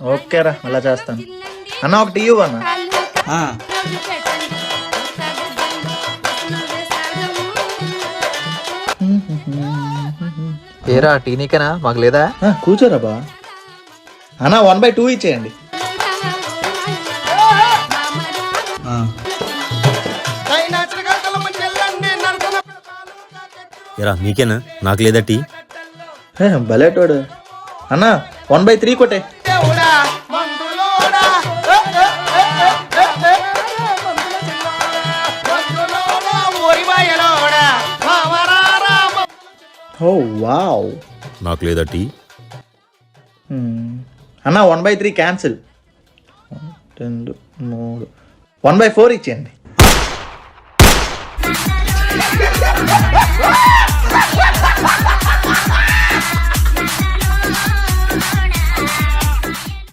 ఓకేరా అలా చేస్తాను. అన్న ఒక టీ ఇవ్వు అన్న. ఆ, ఏరా టీ నీకేనా, మాకు లేదా? కూర్చోరా బా. అన్న 1/2 ఇచ్చేయండి. ఆ. ఎరా నీకేనా, నాకు లేదా టీ? భలేటోడు. అన్న 1/3 కొట్టే. ఓ వావ్. నాకు లేదా టీ? అన్న 1/3 క్యాన్సిల్. 2 3 1/4 ఇచ్చేయండి.